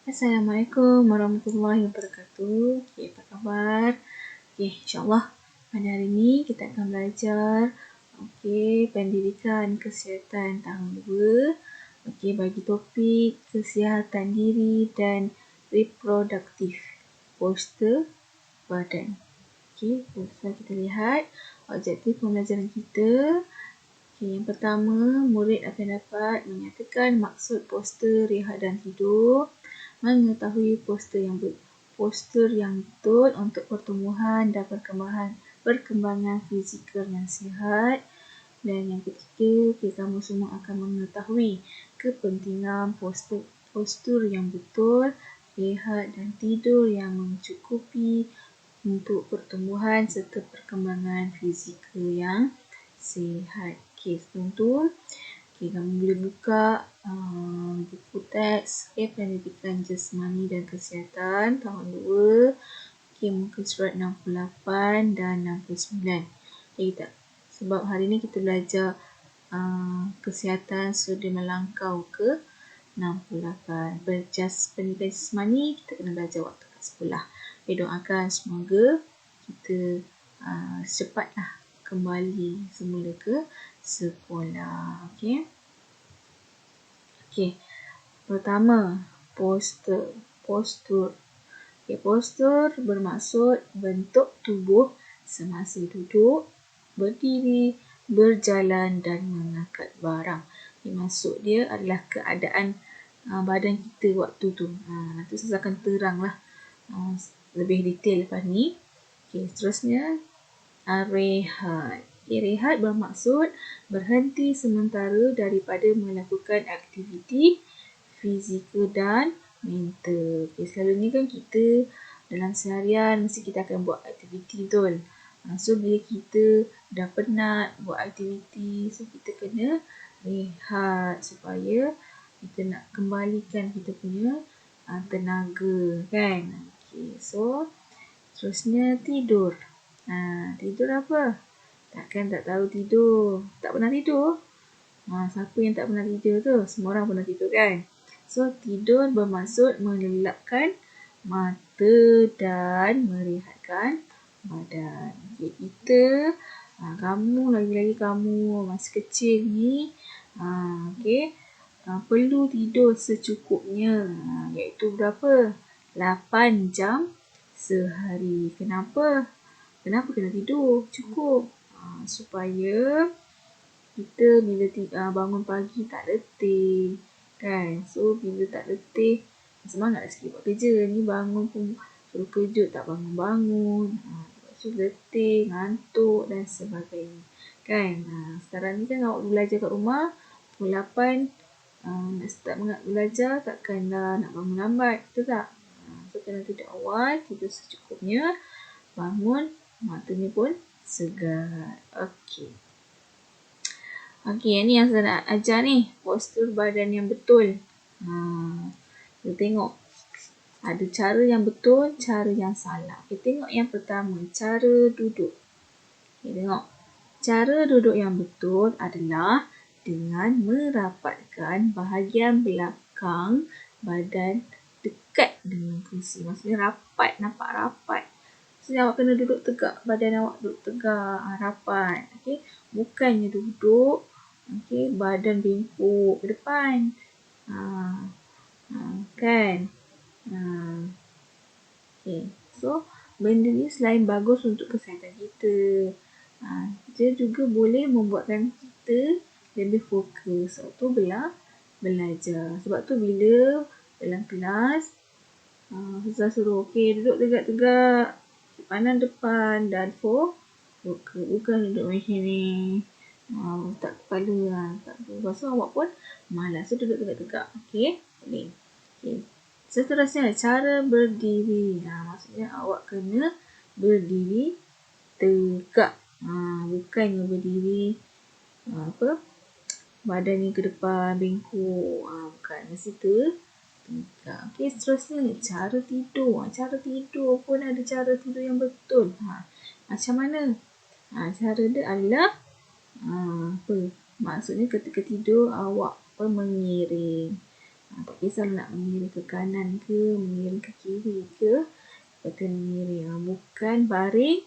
Assalamualaikum warahmatullahi wabarakatuh. Okay, apa khabar? Okay, insyaAllah pada hari ini kita akan belajar pendidikan kesihatan tahun 2. Bagi topik kesihatan diri dan reproduktif, poster badan. So kita lihat objektif pembelajaran kita. Yang pertama, murid akan dapat menyatakan maksud poster rehat dan tidur, mengetahui poster yang betul untuk pertumbuhan dan perkembangan fizikal yang sihat. Dan yang ketiga, kamu semua akan mengetahui kepentingan postur yang betul, rehat dan tidur yang mencukupi untuk pertumbuhan serta perkembangan fizikal yang sihat. Tuan-tuan, kamu boleh buka buku teks pendidikan jasmani dan kesihatan tahun 2, muka surat 68 dan 69. Sebab hari ni kita belajar kesihatan sudah melangkau ke 68. Pendidikan jasmani kita kena belajar waktu kat sekolah. Doakan semoga kita cepatlah kembali semula ke sekolah. Pertama, postur. Postur bermaksud bentuk tubuh semasa duduk, berdiri, berjalan dan mengangkat barang. Maksud dia adalah keadaan badan kita waktu tu. Nanti saya akan teranglah lebih detail lepas ni. Seterusnya, rehat. Rehat bermaksud berhenti sementara daripada melakukan aktiviti fizikal dan mental. Selalunya kan kita dalam seharian mesti kita akan buat aktiviti, betul? So bila kita dah penat buat aktiviti, so kita kena rehat supaya kita nak kembalikan kita punya tenaga, kan? So terusnya tidur. Tidur apa? Takkan tak tahu tidur. Tak pernah tidur? Siapa yang tak pernah tidur tu? Semua orang pernah tidur, kan? So, tidur bermaksud melelapkan mata dan merehatkan badan. Kita, kamu, lagi-lagi kamu masih kecil ni, perlu tidur secukupnya. Iaitu berapa? 8 jam sehari. Kenapa? Kenapa kena tidur cukup? Supaya kita bila bangun pagi tak letih, kan? So bila tak letih, semangat sikit buat kerja. Ni bangun pun suruh kejut tak bangun-bangun, so letih, ngantuk dan sebagainya, kan? Sekarang ni kan awak belajar kat rumah pukul 8, nak start belajar takkanlah nak bangun lambat, betul tak? So kena tidur awal, tidur secukupnya, bangun matanya pun segar. Ni yang saya nak ajar ni, postur badan yang betul. Kita tengok. Ada cara yang betul, cara yang salah. Kita tengok yang pertama, cara duduk. Tengok. Cara duduk yang betul adalah dengan merapatkan bahagian belakang badan dekat dengan kerusi. Maksudnya rapat, nampak rapat. Maksudnya awak kena duduk tegak, badan awak duduk tegak, rapat. Bukannya duduk, badan bengkok ke depan. Kan? So, benda ni selain bagus untuk kesihatan kita, dia juga boleh membuatkan kita lebih fokus waktu belajar. Sebab tu bila dalam kelas, Ustaz suruh, duduk tegak-tegak, pandang depan dan fokus. Bukan duduk macam ni. Tak kepala. Lepas tu awak pun malas. So duduk tegak-tegak. Boleh. Seterusnya, cara berdiri. Maksudnya awak kena berdiri tegak. Bukannya berdiri badan ni ke depan, bengkok. Bukan. Mesti tegak. Seterusnya, cara tidur. Cara tidur pun ada cara tidur yang betul. Macam mana? Cara dia adalah maksudnya ketika tidur awak mengiring. Tak kisah nak mengiring ke kanan ke, mengiring ke kiri ke, kita mengiring. Bukan baring,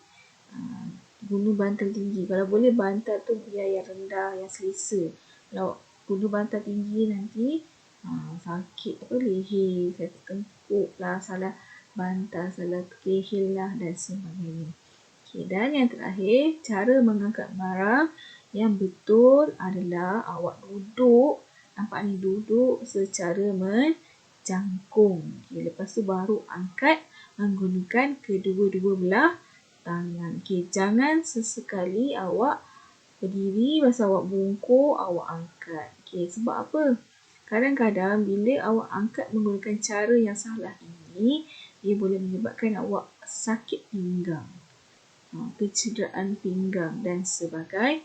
guna bantal tinggi. Kalau boleh bantal tu biar yang rendah, yang selesa. Kalau guna bantal tinggi nanti sakit leher, sakit tengkuk lah, salah bantal, salah kehil lah dan sebagainya. Dan yang terakhir, cara mengangkat barang yang betul adalah awak duduk, nampak ni, duduk secara menjangkung. Lepas tu baru angkat menggunakan kedua-dua belah tangan. Jangan sesekali awak berdiri, masa awak bungkuk, awak angkat. Sebab apa? Kadang-kadang bila awak angkat menggunakan cara yang salah ini, dia boleh menyebabkan awak sakit pinggang, kecederaan pinggang dan sebagainya.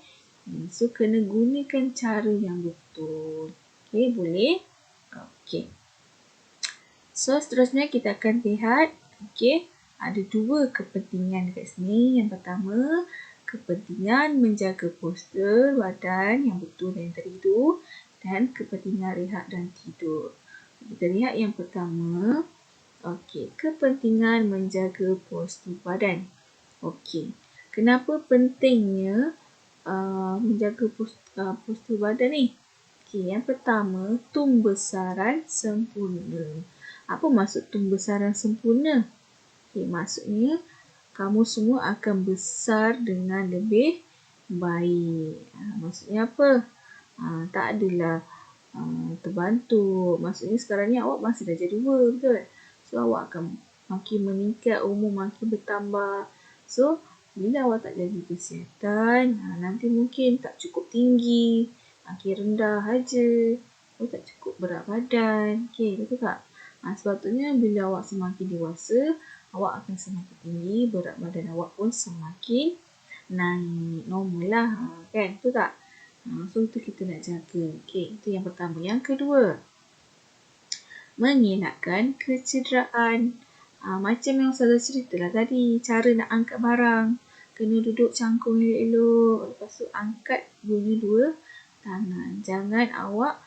So, kena gunakan cara yang betul. Boleh? So, seterusnya kita akan lihat, ada dua kepentingan dekat sini. Yang pertama, kepentingan menjaga postur badan yang betul yang tadi itu, dan kepentingan rehat dan tidur. Kita lihat yang pertama, kepentingan menjaga postur badan. Kenapa pentingnya menjaga postur badan ni? Yang pertama, tumbesaran sempurna. Apa maksud tumbesaran sempurna? Maksudnya kamu semua akan besar dengan lebih baik. Maksudnya apa? Tak adalah terbantu. Maksudnya sekarang ni awak masih darjah 2, betul? So, awak akan makin meningkat, umur makin bertambah. So, bila awak tak jaga kesihatan, nanti mungkin tak cukup tinggi, makin rendah saja. Tak cukup berat badan. Betul tak? Sepatutnya bila awak semakin dewasa, awak akan semakin tinggi, berat badan awak pun semakin naik. Normal lah, kan? Betul tak? So, itu kita nak jaga. Itu yang pertama. Yang kedua, mengelakkan kecederaan. Macam yang saya ceritalah tadi, cara nak angkat barang. Kena duduk cangkung elok-elok. Lepas tu angkat guna dua tangan. Jangan awak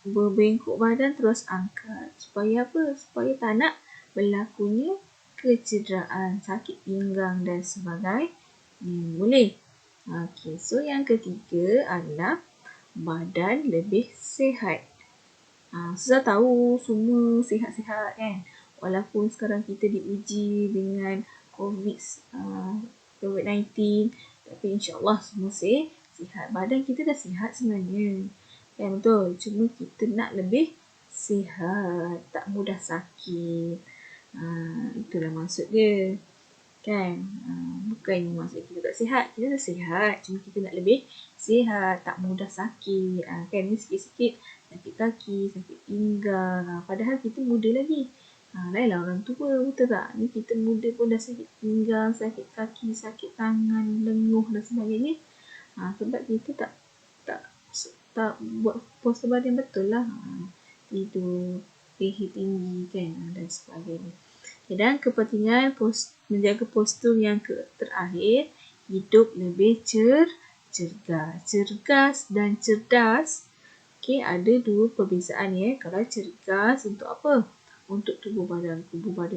berbengkok badan terus angkat. Supaya apa? Supaya tak nak berlakunya kecederaan, sakit pinggang dan sebagainya. Boleh? So yang ketiga adalah badan lebih sihat. Susah tahu semua sihat-sihat kan. Walaupun sekarang kita diuji dengan COVID-19, tapi insyaAllah semua sihat. Badan kita dah sihat sebenarnya. Kan, betul. Cuma kita nak lebih sihat, tak mudah sakit. Itulah maksud dia. Kan? Bukan maksud kita tak sihat. Kita dah sihat. Cuma kita nak lebih sihat, tak mudah sakit. Kan, ni sikit-sikit sakit kaki, sakit pinggang. Padahal kita muda lagi. Lainlah orang tua, betul tak? Ni kita muda pun dah sakit pinggang, sakit kaki, sakit tangan, lenguh dan sebagainya. Sebab kita tak buat postur badan betul lah. Tidur, leher tinggi kan, dan sebagainya. Dan kepentingan menjaga postur yang terakhir, hidup lebih cergas. Cergas dan cerdas, ada dua perbezaan ya. Kalau cergas untuk apa? Untuk tubuh badan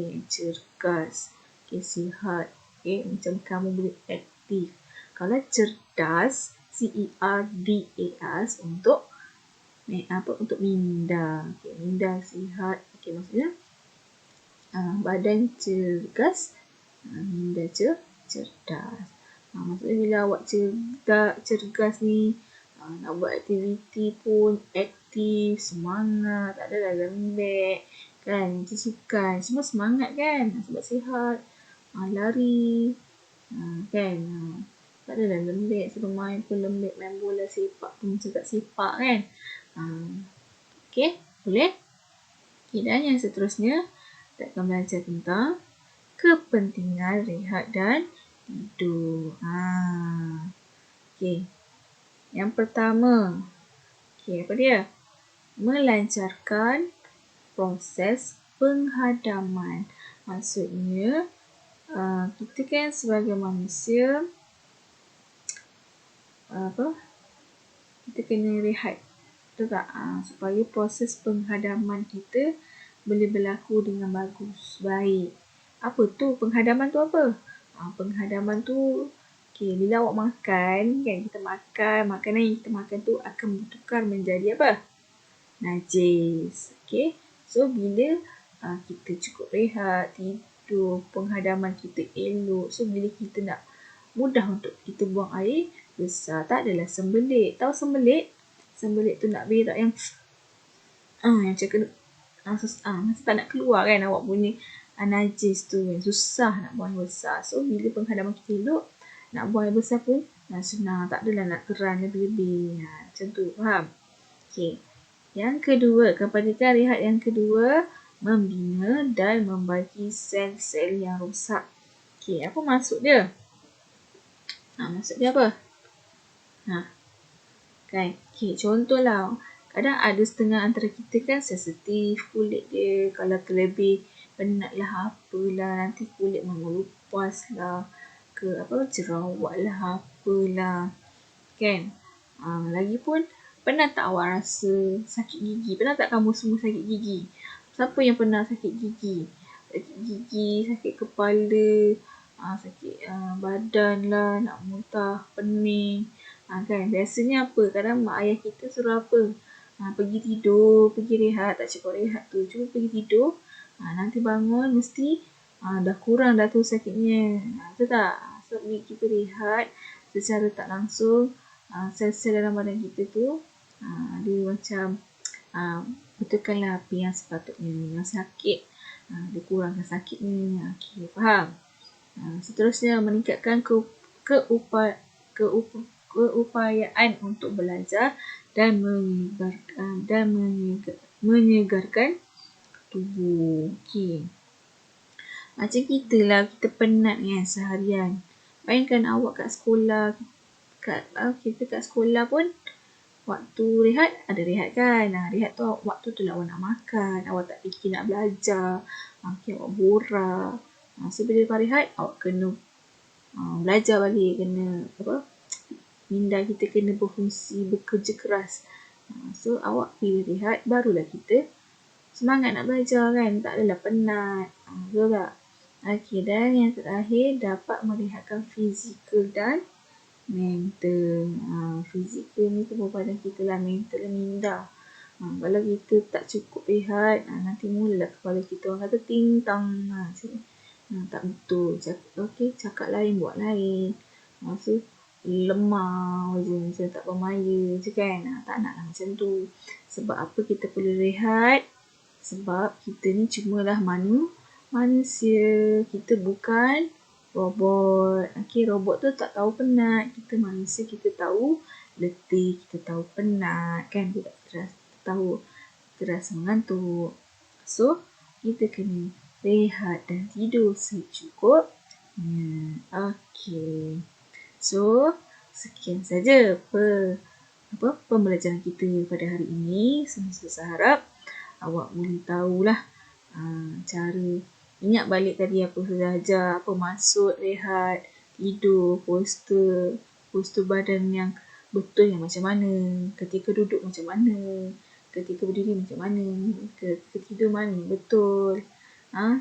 yang cergas, sihat, macam kamu boleh aktif. Kalau cerdas, CERDAS, untuk minda. Minda sihat. Maksudnya badan cergas, minda cerdas. Maksudnya bila awak cergas ni, nak buat aktiviti pun aktif, semangat, tak adalah lembek. Kan, sukan, semua semangat kan, sebab sihat. Lari, kan, tak adalah lembek, suruh main pun lembek, main bola sepak pun macam tak sepak kan. Boleh? Dan yang seterusnya, kita akan belajar tentang kepentingan rehat dan tidur. Yang pertama, apa dia? Melancarkan proses penghadaman. Maksudnya, kita kan sebagai manusia, kita kena rehat. Betul tak? Supaya proses penghadaman kita boleh berlaku dengan bagus, baik. Apa tu? Penghadaman tu apa? Penghadaman tu, bila awak makan, kan, kita makan, makanan yang kita makan tu akan bertukar menjadi apa? Najis. So bila kita cukup rehat, tidur, penghadaman kita elok. So bila kita nak mudah untuk kita buang air besar, tak adalah sembelit. Tahu sembelit? Sembelit tu nak berak yang macam kena macam tak nak keluar kan awak punya najis tu kan. Susah nak buang air besar. So bila penghadaman kita elok, nak buang air besar pun senang. Tak adalah nak keran lebih-lebih. Macam tu, faham? Yang kedua, kepentingan rehat yang kedua, membina dan membaiki sel-sel yang rosak. Apa maksud dia? Maksud dia apa? Kan? Contohlah, kadang ada setengah antara kita kan sensitif kulit dia. Kalau terlebih penat lah apalah, nanti kulit mengelupas lah, jerawat lah apalah. Kan? Lagipun, pernah tak awak rasa sakit gigi? Pernah tak kamu semua sakit gigi? Siapa yang pernah sakit gigi? Sakit gigi, sakit kepala, sakit badan lah, nak muntah, pening. Kan? Biasanya apa? Kadang mak ayah kita suruh apa? Pergi tidur, pergi rehat. Tak cukup rehat tu. Cuba pergi tidur. Nanti bangun mesti dah kurang dah tu sakitnya. Betul tak? So, bila kita rehat, secara tak langsung, sel-sel dalam badan kita tu dia macam betulkanlah apa yang sepatutnya. Yang sakit, dia kurangkan sakitnya. Faham? Seterusnya, meningkatkan keupayaan untuk belajar dan menyegarkan tubuh. Macam kita lah, kita penat kan seharian. Bayangkan awak kat sekolah, kita kat sekolah pun waktu rehat, ada rehat kan. Rehat tu waktu tu lah awak nak makan, awak tak fikir nak belajar, awak borak. So bila lepas rehat, awak kena belajar balik, kena minda kita kena berfungsi, bekerja keras. So awak bila rehat, barulah kita semangat nak belajar kan, tak adalah penat. Betul tak? Dan yang terakhir, dapat merehatkan fizikal dan mental. Fizikal ni tubuh badan kita lah, mental minda. Kalau kita tak cukup rehat, nanti mulalah kepala kita orang kata tintang. Tak betul. Cakap lain, buat lain. So, lemah je, macam tak bermaya je kan. Tak nak lah macam tu. Sebab apa kita perlu rehat? Sebab kita ni cumalah manusia. Kita bukan robot. Robot tu tak tahu penat. Kita manusia, kita tahu letih, kita tahu penat kan. Kita tahu terasa mengantuk. So, kita kena rehat dan tidur secukupnya. So, sekian saja pembelajaran kita pada hari ini. Saya harap awak boleh tahulah cara ingat balik tadi apa saya ajar, apa maksud rehat, tidur, postur badan yang betul yang macam mana, ketika duduk macam mana, ketika berdiri macam mana, ketika tidur mana yang betul,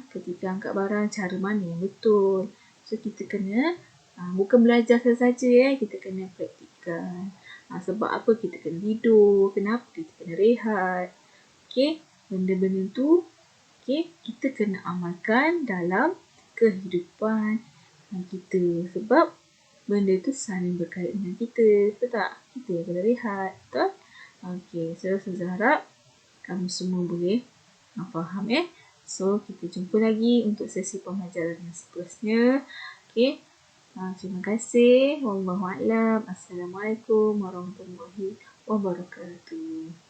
ketika angkat barang cara mana yang betul. So kita kena bukan belajar saja, kita kena praktikkan. Sebab apa kita kena tidur, kenapa kita kena rehat. Benda-benda tu kita kena amalkan dalam kehidupan kita. Sebab benda tu saling berkait dengan kita. Betul tak? Kita yang kena rehat. Betul? So saya harap kamu semua boleh faham. So kita jumpa lagi untuk sesi pembelajaran yang seterusnya. Terima kasih. Wallahualam. Assalamualaikum warahmatullahi wabarakatuh.